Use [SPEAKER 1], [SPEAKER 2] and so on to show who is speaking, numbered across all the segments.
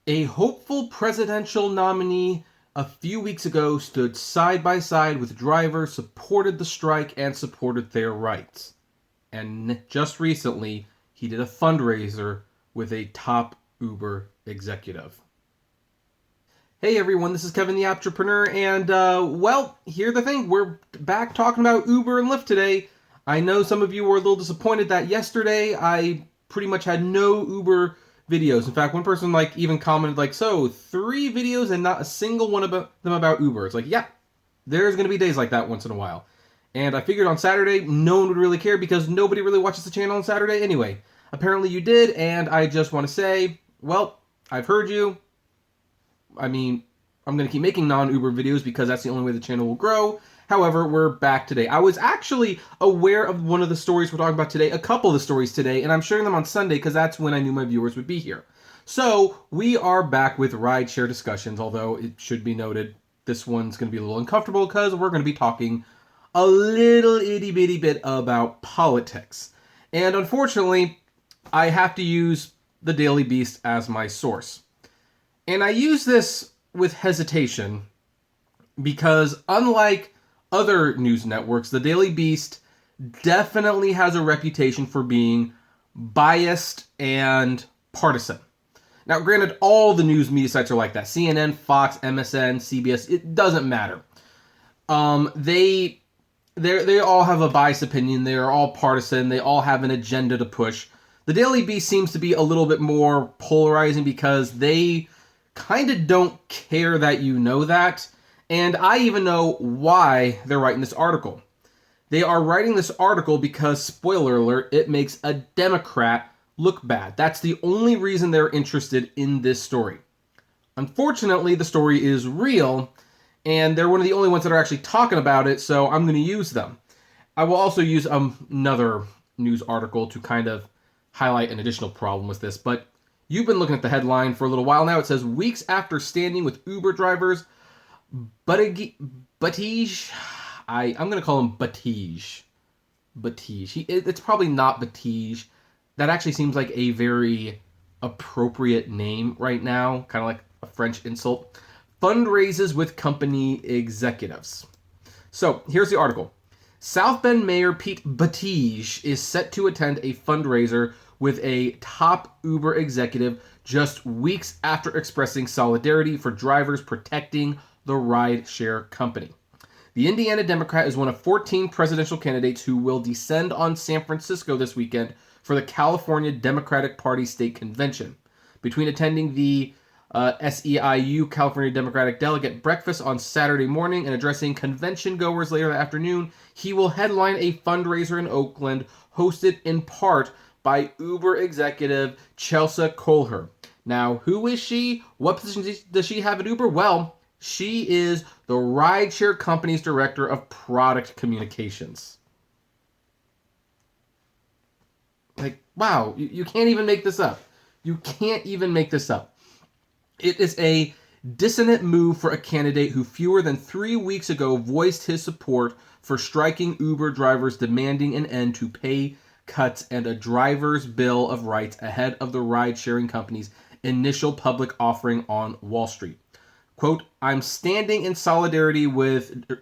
[SPEAKER 1] A hopeful presidential nominee a few weeks ago stood side by side with drivers, supported the strike, and supported their rights. And just recently, he did a fundraiser with a top Uber executive. Hey everyone, this is Kevin the Apptrepreneur, and here's the thing. We're back talking about Uber and Lyft today. I know some of you were a little disappointed that yesterday I pretty much had no Uber videos. In fact, one person even commented so 3 videos and not a single one about them about Uber. It's yeah, there's going to be days like that once in a while. And I figured on Saturday, no one would really care because nobody really watches the channel on Saturday anyway. Apparently you did, and I just want to say, well, I've heard you. I mean, I'm going to keep making non-Uber videos because that's the only way the channel will grow. However, we're back today. I was actually aware of one of the stories we're talking about today, a couple of the stories today, and I'm sharing them on Sunday because that's when I knew my viewers would be here. So, we are back with rideshare discussions, although it should be noted this one's going to be a little uncomfortable because we're going to be talking a little itty-bitty bit about politics. And unfortunately, I have to use the Daily Beast as my source. And I use this with hesitation because unlike other news networks, the Daily Beast definitely has a reputation for being biased and partisan. Now, granted, all the news media sites are like that. CNN, Fox, MSN, CBS, it doesn't matter. They all have a biased opinion. They are all partisan. They all have an agenda to push. The Daily Beast seems to be a little bit more polarizing because they kind of don't care that you know that. And I even know why they're writing this article. They are writing this article because, spoiler alert, it makes a Democrat look bad. That's the only reason they're interested in this story. Unfortunately, the story is real, and they're one of the only ones that are actually talking about it, so I'm going to use them. I will also use another news article to kind of highlight an additional problem with this, but you've been looking at the headline for a little while now. It says, weeks after standing with Uber drivers, Batij, I'm going to call him Batij. Batij. It's probably not Batij. That actually seems like a very appropriate name right now, kind of like a French insult. Fundraises with company executives. So, here's the article. South Bend Mayor Pete Batij is set to attend a fundraiser with a top Uber executive just weeks after expressing solidarity for drivers protecting the rideshare company. The Indiana Democrat is one of 14 presidential candidates who will descend on San Francisco this weekend for the California Democratic Party state convention. Between attending the SEIU California Democratic Delegate breakfast on Saturday morning and addressing convention goers later that afternoon, he will headline a fundraiser in Oakland hosted in part by Uber executive Chelsea Colher. Now, who is she? What position does she have at Uber? Well, she is the rideshare company's director of product communications. Wow, you can't even make this up. You can't even make this up. It is a dissonant move for a candidate who fewer than 3 weeks ago voiced his support for striking Uber drivers demanding an end to pay cuts and a driver's bill of rights ahead of the ride-sharing company's initial public offering on Wall Street. Quote, I'm standing in solidarity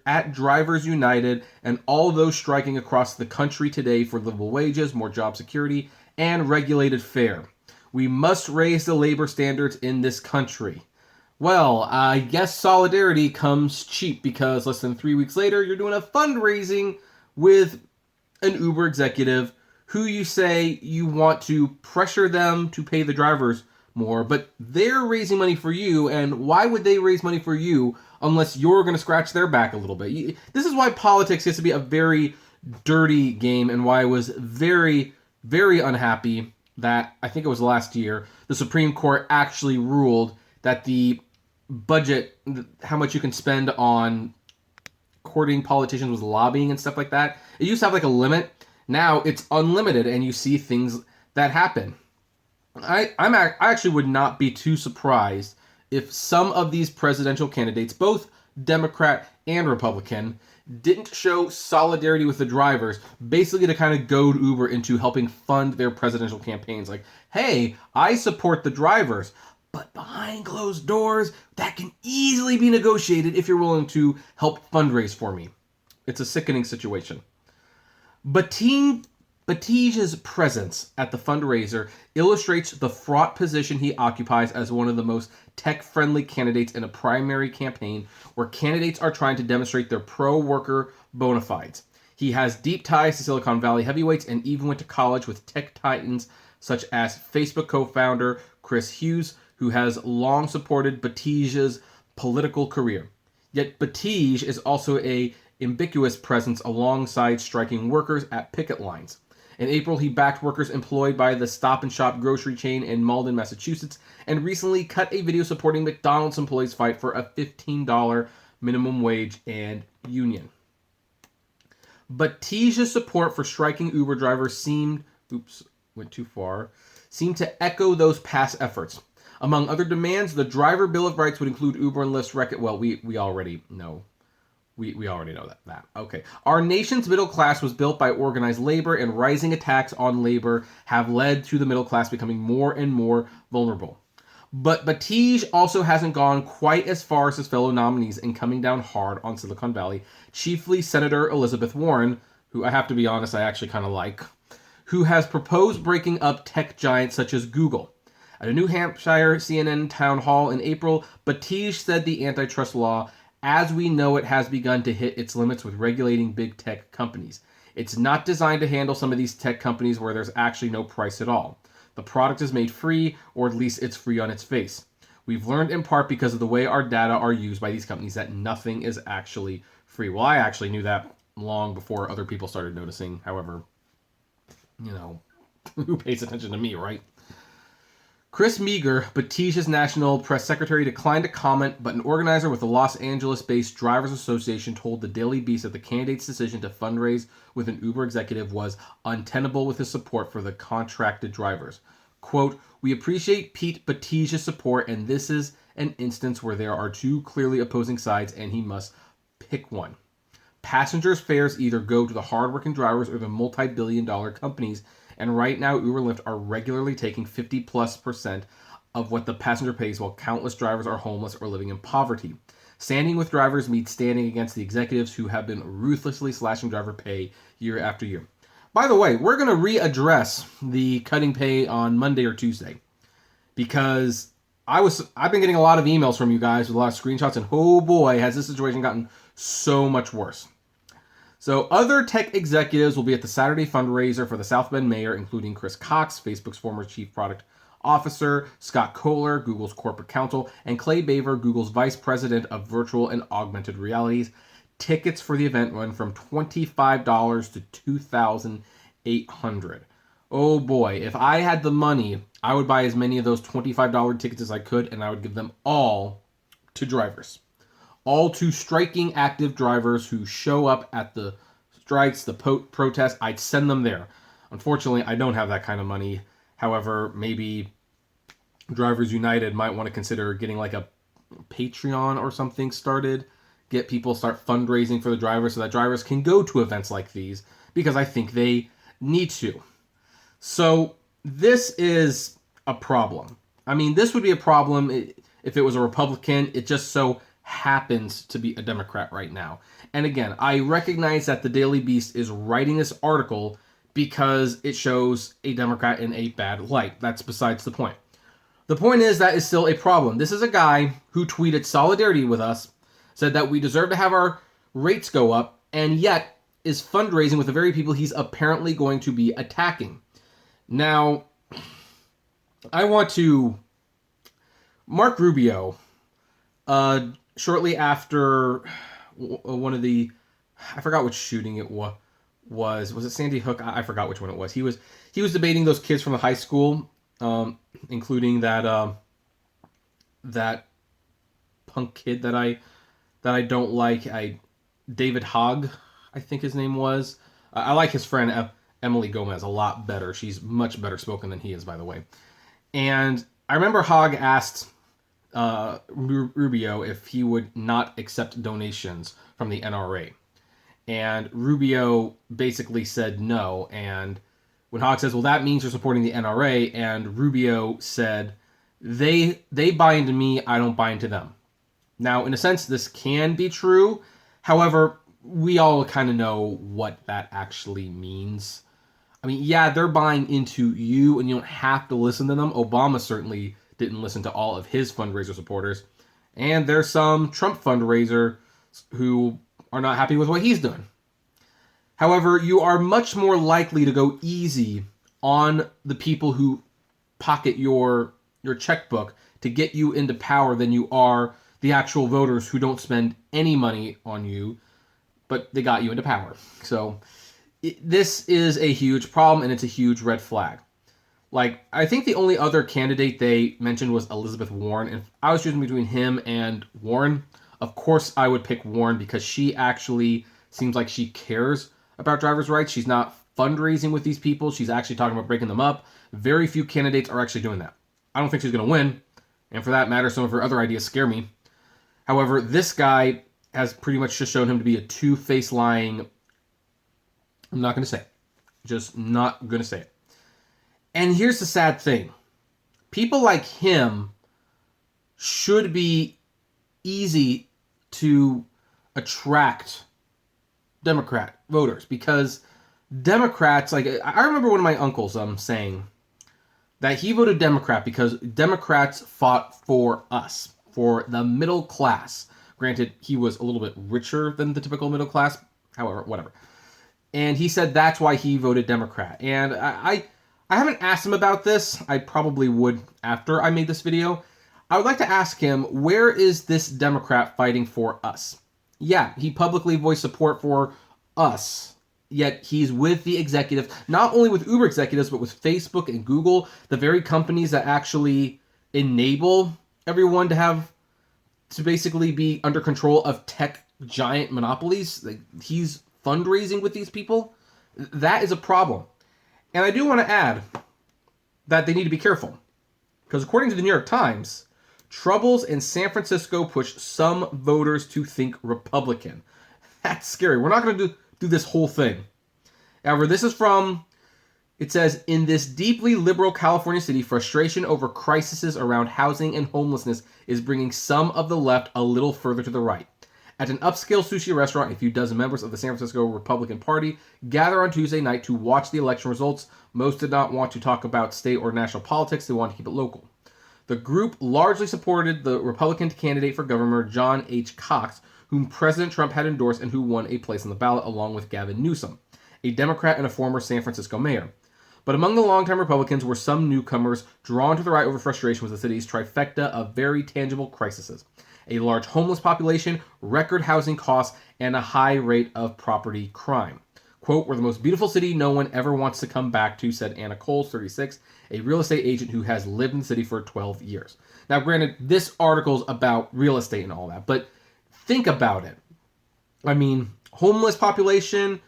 [SPEAKER 1] at Drivers United and all those striking across the country today for livable wages, more job security, and regulated fare. We must raise the labor standards in this country. Well, I guess solidarity comes cheap because less than 3 weeks later, you're doing a fundraising with an Uber executive who you say you want to pressure them to pay the drivers more, but they're raising money for you, and why would they raise money for you unless you're going to scratch their back a little bit? This is why politics gets to be a very dirty game, and why I was very, very unhappy that, I think it was last year, the Supreme Court actually ruled that the budget, how much you can spend on courting politicians with lobbying and stuff like that, it used to have a limit. Now it's unlimited, and you see things that happen. I actually would not be too surprised if some of these presidential candidates, both Democrat and Republican, didn't show solidarity with the drivers, basically to kind of goad Uber into helping fund their presidential campaigns. Hey, I support the drivers, But behind closed doors, that can easily be negotiated if you're willing to help fundraise for me. It's a sickening situation. Batige's presence at the fundraiser illustrates the fraught position he occupies as one of the most tech-friendly candidates in a primary campaign where candidates are trying to demonstrate their pro-worker bona fides. He has deep ties to Silicon Valley heavyweights and even went to college with tech titans such as Facebook co-founder Chris Hughes, who has long supported Batige's political career. Yet Batige is also a ubiquitous presence alongside striking workers at picket lines. In April, he backed workers employed by the Stop and Shop grocery chain in Malden, Massachusetts, and recently cut a video supporting McDonald's employees' fight for a $15 minimum wage and union. Batige's support for striking Uber drivers seemed to echo those past efforts. Among other demands, the driver Bill of Rights would include Uber and Lyft's record. Well, we already know. We already know that. Okay. Our nation's middle class was built by organized labor, and rising attacks on labor have led to the middle class becoming more and more vulnerable. But Batige also hasn't gone quite as far as his fellow nominees in coming down hard on Silicon Valley, chiefly Senator Elizabeth Warren, who I have to be honest, I actually kind of like, who has proposed breaking up tech giants such as Google. At a New Hampshire CNN town hall in April, Batige said the antitrust law as we know it has begun to hit its limits with regulating big tech companies. It's not designed to handle some of these tech companies where there's actually no price at all. The product is made free, or at least it's free on its face. We've learned in part because of the way our data are used by these companies that nothing is actually free. Well, I actually knew that long before other people started noticing. However, who pays attention to me, right? Chris Meagher, Batige's national press secretary, declined to comment, but an organizer with the Los Angeles-based Drivers Association told the Daily Beast that the candidate's decision to fundraise with an Uber executive was untenable with his support for the contracted drivers. Quote, "We appreciate Pete Batige's support, and this is an instance where there are two clearly opposing sides, and he must pick one. Passengers' fares either go to the hardworking drivers or the multi-billion-dollar companies, and right now Uber and Lyft are regularly taking 50+% of what the passenger pays while countless drivers are homeless or living in poverty. Standing with drivers means standing against the executives who have been ruthlessly slashing driver pay year after year." By the way, we're going to readdress the cutting pay on Monday or Tuesday because I've been getting a lot of emails from you guys with a lot of screenshots, and oh boy, has this situation gotten so much worse. So other tech executives will be at the Saturday fundraiser for the South Bend mayor, including Chris Cox, Facebook's former chief product officer, Scott Kohler, Google's corporate counsel, and Clay Baver, Google's vice president of virtual and augmented realities. Tickets for the event run from $25 to $2,800. Oh boy, if I had the money, I would buy as many of those $25 tickets as I could, and I would give them all to drivers. All to striking active drivers who show up at the strikes, the protests. I'd send them there. Unfortunately, I don't have that kind of money. However, maybe Drivers United might want to consider getting like a Patreon or something started. Get people start fundraising for the drivers so that drivers can go to events like these, because I think they need to. So this is a problem. I mean, this would be a problem if it was a Republican. It just so happens to be a Democrat right now. And again, I recognize that the Daily Beast is writing this article because it shows a Democrat in a bad light. That's besides the point. The point is that is still a problem. This is a guy who tweeted solidarity with us, said that we deserve to have our rates go up, and yet is fundraising with the very people he's apparently going to be attacking. Now, I want to... Mark Rubio, shortly after one of the... I forgot which shooting it was. Was it Sandy Hook? I forgot which one it was. He was debating those kids from the high school, including that punk kid that I don't like. David Hogg, I think his name was. I like his friend Emily Gomez a lot better. She's much better spoken than he is, by the way. And I remember Hogg asked Rubio if he would not accept donations from the NRA. And Rubio basically said no. And when Hogg says, well, that means you're supporting the NRA, and Rubio said, They buy into me, I don't buy into them. Now, in a sense, this can be true. However, we all kind of know what that actually means. I mean, yeah, they're buying into you, and you don't have to listen to them. Obama certainly didn't listen to all of his fundraiser supporters. And there's some Trump fundraiser who are not happy with what he's doing. However, you are much more likely to go easy on the people who pocket your checkbook to get you into power than you are the actual voters who don't spend any money on you, but they got you into power. So this is a huge problem, and it's a huge red flag. Like, I think the only other candidate they mentioned was Elizabeth Warren, and if I was choosing between him and Warren, of course I would pick Warren because she actually seems like she cares about drivers' rights. She's not fundraising with these people. She's actually talking about breaking them up. Very few candidates are actually doing that. I don't think she's going to win, and for that matter, some of her other ideas scare me. However, this guy has pretty much just shown him to be a two-faced lying... I'm not going to say it. Just not going to say it. And here's the sad thing. People like him should be easy to attract Democrat voters, because Democrats, like, I remember one of my uncles saying that he voted Democrat because Democrats fought for us, for the middle class. Granted, he was a little bit richer than the typical middle class, however, whatever. And he said that's why he voted Democrat. And I haven't asked him about this. I probably would after I made this video. I would like to ask him, where is this Democrat fighting for us? Yeah, he publicly voiced support for us, yet he's with the executives, not only with Uber executives, but with Facebook and Google, the very companies that actually enable everyone to basically be under control of tech giant monopolies. Like, he's fundraising with these people. That is a problem. And I do want to add that they need to be careful, because according to the New York Times, troubles in San Francisco push some voters to think Republican. That's scary. We're not going to do this whole thing. However, this is from, it says, in this deeply liberal California city, frustration over crises around housing and homelessness is bringing some of the left a little further to the right. At an upscale sushi restaurant, a few dozen members of the San Francisco Republican Party gather on Tuesday night to watch the election results. Most did not want to talk about state or national politics. They wanted to keep it local. The group largely supported the Republican candidate for governor, John H. Cox, whom President Trump had endorsed and who won a place on the ballot along with Gavin Newsom, a Democrat and a former San Francisco mayor. But among the longtime Republicans were some newcomers drawn to the right over frustration with the city's trifecta of very tangible crises: a large homeless population, record housing costs, and a high rate of property crime. Quote, "We're the most beautiful city no one ever wants to come back to," said Anna Coles, 36, a real estate agent who has lived in the city for 12 years. Now, granted, this article's about real estate and all that, but think about it. I mean, homeless population,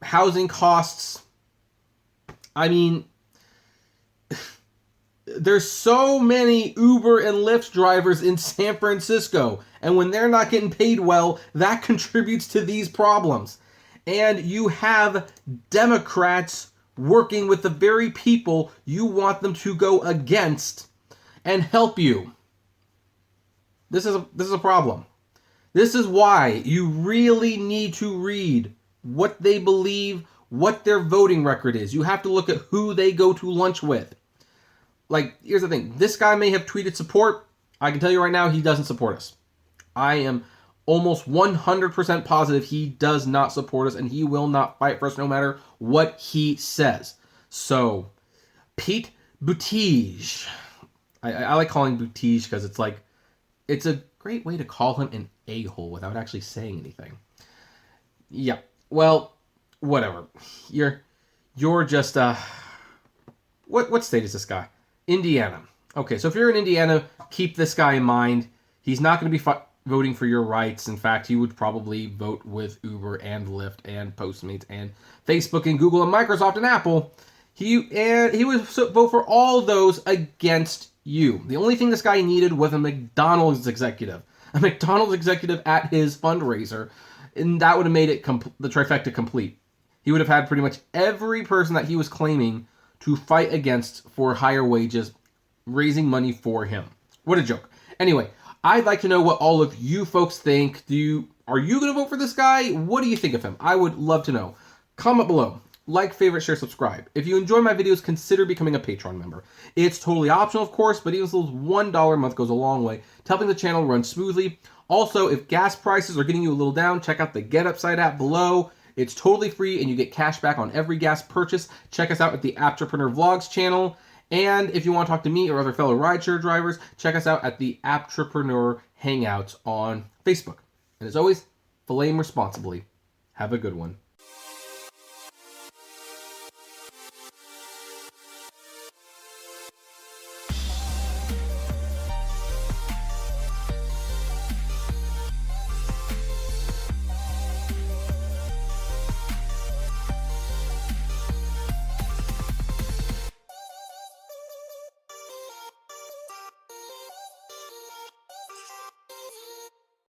[SPEAKER 1] housing costs. I mean, there's so many Uber and Lyft drivers in San Francisco, and when they're not getting paid well, that contributes to these problems. And you have Democrats working with the very people you want them to go against and help you. This is a problem. This is why you really need to read what they believe, what their voting record is. You have to look at who they go to lunch with. Like, here's the thing. This guy may have tweeted support. I can tell you right now, he doesn't support us. I am almost 100% positive he does not support us, and he will not fight for us no matter what he says. So, Pete Buttigieg. I like calling Buttigieg because it's a great way to call him an a-hole without actually saying anything. Yeah, well, whatever. You're just, what state is this guy? Indiana. Okay, so if you're in Indiana, keep this guy in mind. He's not going to be voting for your rights. In fact, he would probably vote with Uber and Lyft and Postmates and Facebook and Google and Microsoft and Apple. He would vote for all those against you. The only thing this guy needed was a McDonald's executive at his fundraiser, and that would have made it the trifecta complete. He would have had pretty much every person that he was claiming to fight against for higher wages raising money for him. What a joke. Anyway, I'd like to know what all of you folks think. Are you going to vote for this guy? What do you think of him? I would love to know. Comment below. Like, favorite, share, subscribe. If you enjoy my videos, consider becoming a Patreon member. It's totally optional, of course, but even as little as $1 a month goes a long way to helping the channel run smoothly. Also, if gas prices are getting you a little down, check out the GetUpside app below. It's totally free and you get cash back on every gas purchase. Check us out at the Apptrepreneur Vlogs channel. And if you want to talk to me or other fellow rideshare drivers, check us out at the Apptrepreneur Hangouts on Facebook. And as always, fillet 'em responsibly. Have a good one.